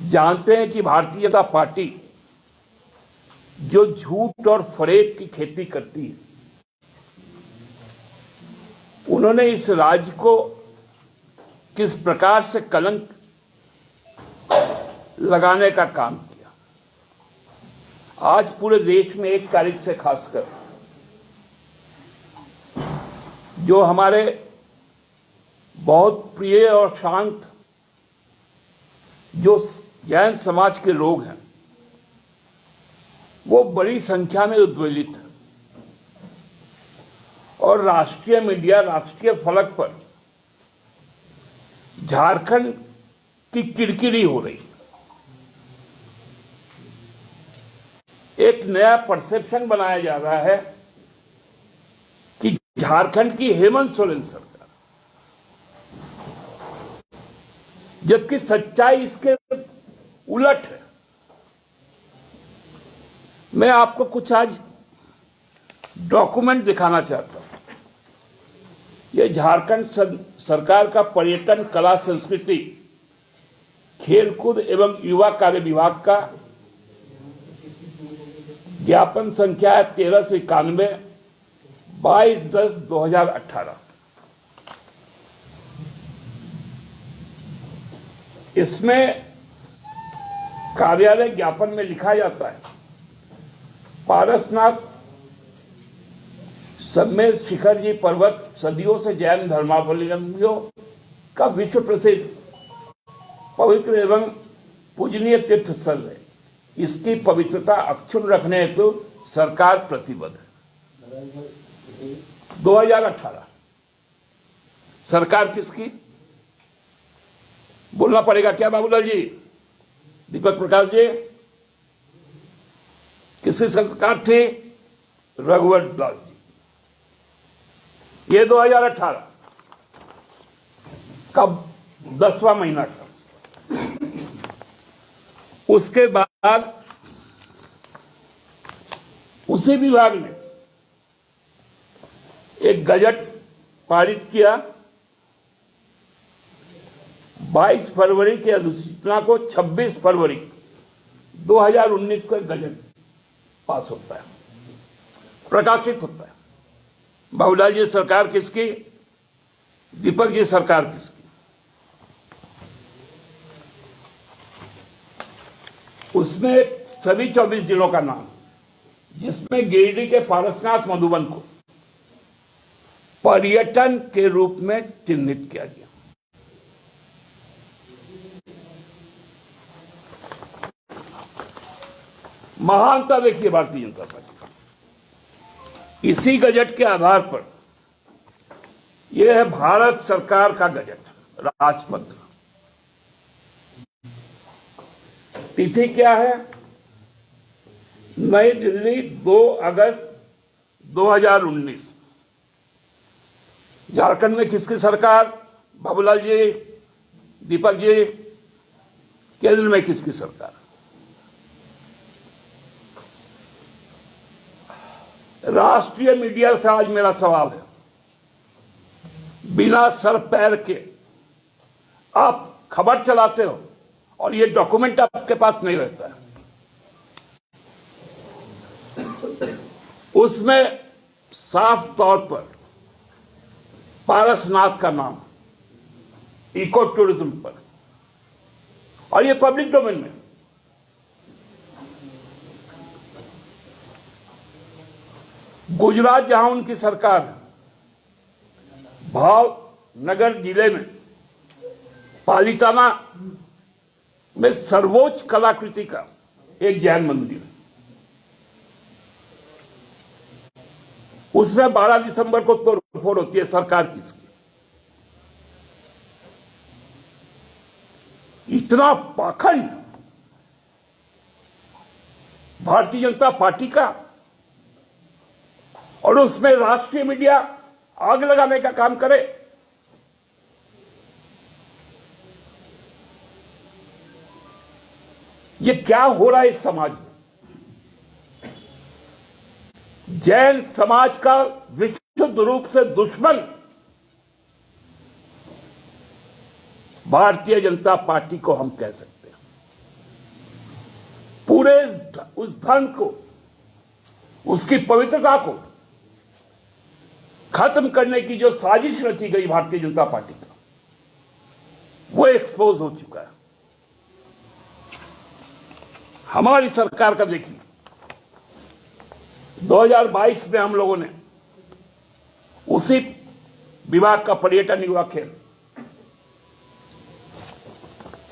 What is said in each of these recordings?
जानते हैं कि भारतीय जनता पार्टी जो झूठ और फरेब की खेती करती है, उन्होंने इस राज्य को किस प्रकार से कलंक लगाने का काम किया। आज पूरे देश में 1 तारीख से खासकर जो हमारे बहुत प्रिय और शांत जो जैन समाज के लोग हैं, वो बड़ी संख्या में उद्वेलित है और राष्ट्रीय मीडिया, राष्ट्रीय फलक पर झारखंड की किरकिरी हो रही है। एक नया परसेप्शन बनाया जा रहा है कि झारखंड की हेमंत सोरेन सरकार, जबकि सच्चाई इसके उलट है। मैं आपको कुछ आज डॉक्यूमेंट दिखाना चाहता हूं। यह झारखंड सरकार का पर्यटन, कला, संस्कृति, खेलकूद एवं युवा कार्य विभाग का ज्ञापन संख्या है 1391, 22/10/2018। इसमें कार्यालय ज्ञापन में लिखा जाता है, पारसनाथ सम्मेद शिखर जी पर्वत सदियों से जैन धर्मावलंबियों का विश्व प्रसिद्ध पवित्र एवं पूजनीय तीर्थ स्थल है। इसकी पवित्रता अक्षुण्ण रखने हेतु सरकार प्रतिबद्ध है। 2018 सरकार किसकी? बोलना पड़ेगा क्या बाबूलाल जी, दीपक प्रकाश जी? किसकी सरकार थी? रघुवर दास जी। ये 2018 का 10वां महीना था। उसके बाद उसी विभाग ने एक गजट पारित किया। 22 फरवरी की अधिसूचना को 26 फरवरी 2019 को एक गजट पास होता है, प्रकाशित होता है। बाबूलाल जी सरकार किसकी? दीपक जी सरकार किसकी? उसमें सभी 24 जिलों का नाम, जिसमें गिरिडीह के पारसनाथ मधुबन को पर्यटन के रूप में चिन्हित किया गया। महानता देखिए भारतीय जनता पार्टी। इसी गजट के आधार पर यह है भारत सरकार का गजट, राजपत्र। तिथि क्या है? नई दिल्ली, 2 अगस्त 2019। झारखंड में किसकी सरकार? बाबूलाल जी, दीपक जी, केंद्र में किसकी सरकार? राष्ट्रीय मीडिया से आज मेरा सवाल है, बिना सर पैर के आप खबर चलाते हो और ये डॉक्यूमेंट आपके पास नहीं रहता है। उसमें साफ तौर पर पारसनाथ का नाम इको टूरिज्म पर, और ये पब्लिक डोमेन में। गुजरात जहां उनकी सरकार है, भावनगर जिले में पालिताना में सर्वोच्च कलाकृति का एक जैन मंदिर है। उसमें 12 दिसंबर को तोड़फोड़ होती है। सरकार किसकी? इतना पाखंड भारतीय जनता पार्टी का, और उसमें राष्ट्रीय मीडिया आग लगाने का काम करे। ये क्या हो रहा है इस समाज में? जैन समाज का विशुद्ध रूप से दुश्मन भारतीय जनता पार्टी को हम कह सकते हैं। पूरे उस धन को, उसकी पवित्रता को खत्म करने की जो साजिश रची गई भारतीय जनता पार्टी का, वो एक्सपोज हो चुका है। हमारी सरकार का देखिए, 2022 में हम लोगों ने उसी विभाग का, पर्यटन युवा खेल,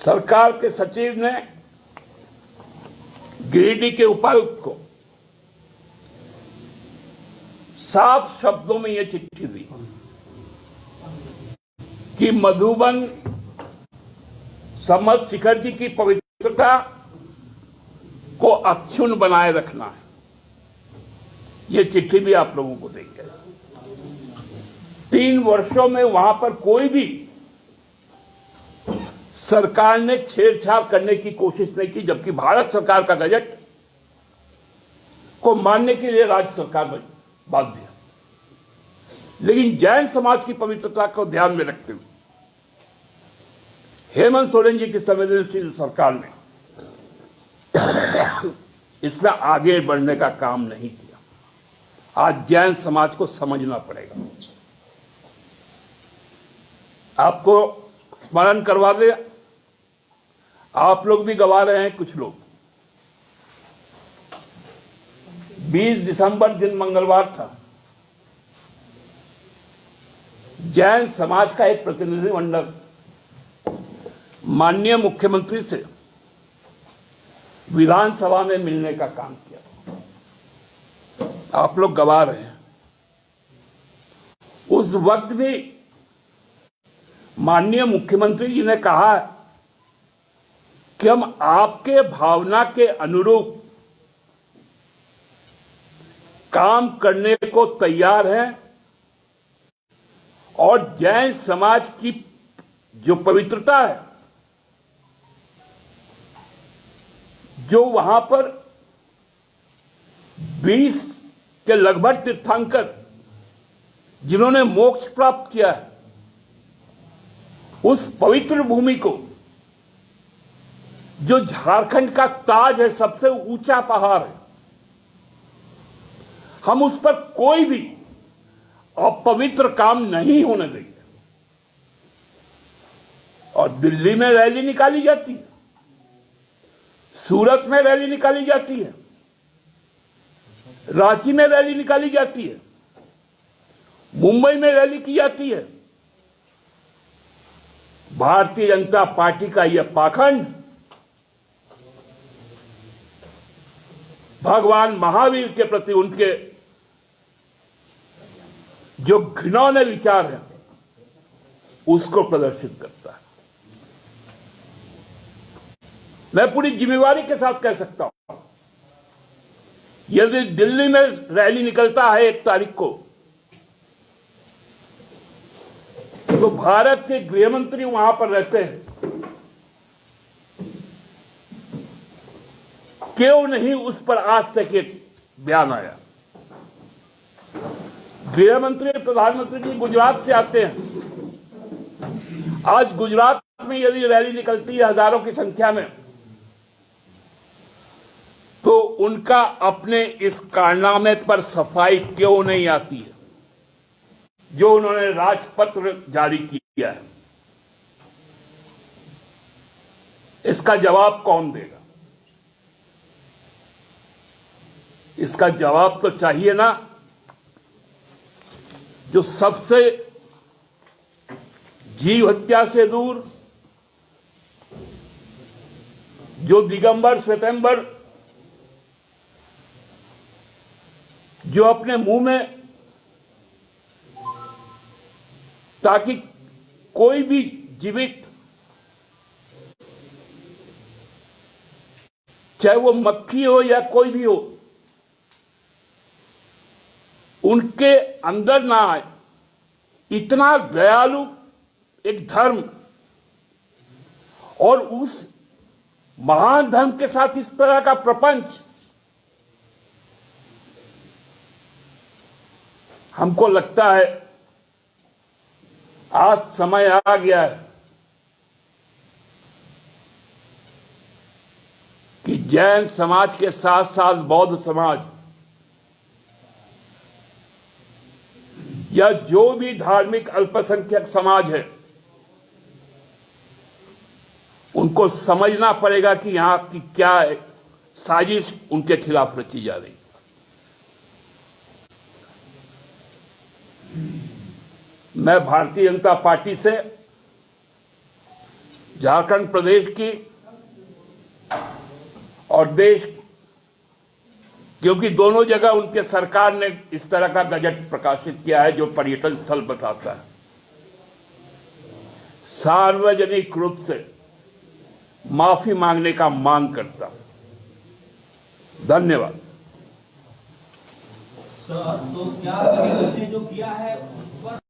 सरकार के सचिव ने गिरिडीह के उपायुक्त को साफ शब्दों में यह चिट्ठी दी कि मधुबन सम्मत शिखर जी की पवित्रता को अक्षुण्ण बनाए रखना है। यह चिट्ठी भी आप लोगों को देंगे। 3 वर्षों में वहां पर कोई भी सरकार ने छेड़छाड़ करने की कोशिश नहीं की, जबकि भारत सरकार का बजट को मानने के लिए राज्य सरकार बाध्य है। लेकिन जैन समाज की पवित्रता को ध्यान में रखते हुए हेमंत सोरेन जी की संवेदनशील सरकार ने इसमें आगे बढ़ने का काम नहीं किया। आज जैन समाज को समझना पड़ेगा। आपको स्मरण करवा दे, आप लोग भी गवा रहे हैं, कुछ लोग। 20 दिसंबर दिन मंगलवार था। जैन समाज का एक प्रतिनिधिमंडल माननीय मुख्यमंत्री से विधानसभा में मिलने का काम किया। आप लोग गवा रहे हैं। उस वक्त भी माननीय मुख्यमंत्री जी ने कहा कि हम आपके भावना के अनुरूप काम करने को तैयार हैं और जैन समाज की जो पवित्रता है, जो वहां पर 20 के लगभग तीर्थंकर जिन्होंने मोक्ष प्राप्त किया है, उस पवित्र भूमि को, जो झारखंड का ताज है, सबसे ऊंचा पहाड़ है, हम उस पर कोई भी अपवित्र काम नहीं होने देंगे। और दिल्ली में रैली निकाली जाती है, सूरत में रैली निकाली जाती है, रांची में रैली निकाली जाती है, मुंबई में रैली की जाती है। भारतीय जनता पार्टी का यह पाखंड भगवान महावीर के प्रति उनके जो घिनौने विचार हैं, उसको प्रदर्शित करता है। मैं पूरी जिम्मेवारी के साथ कह सकता हूं, यदि दिल्ली में रैली निकलता है 1 तारीख को, तो भारत के गृह मंत्री वहां पर रहते हैं, क्यों नहीं उस पर आज तक एक बयान आया? गृह मंत्री प्रधानमंत्री जी गुजरात से आते हैं। आज गुजरात में यदि रैली निकलती है हजारों की संख्या में, तो उनका अपने इस कारनामे पर सफाई क्यों नहीं आती है, जो उन्होंने राजपत्र जारी किया है? इसका जवाब कौन देगा? इसका जवाब तो चाहिए ना जो सबसे जीव हत्या से दूर, जो दिगंबर श्वेतंबर, जो अपने मुंह में, ताकि कोई भी जीवित, चाहे वो मक्खी हो या कोई भी हो, उनके अंदर ना आए, इतना दयालु एक धर्म, और उस महान धर्म के साथ इस तरह का प्रपंच, हमको लगता है आज समय आ गया है कि जैन समाज के साथ साथ बौद्ध समाज या जो भी धार्मिक अल्पसंख्यक समाज है, उनको समझना पड़ेगा कि यहां की क्या साजिश उनके खिलाफ रची जा रही। मैं भारतीय जनता पार्टी से झारखंड प्रदेश की और देश, क्योंकि दोनों जगह उनके सरकार ने इस तरह का गजट प्रकाशित किया है जो पर्यटन स्थल बताता है, सार्वजनिक रूप से माफी मांगने का मांग करता हूं। धन्यवाद। सर, तो क्या जो किया है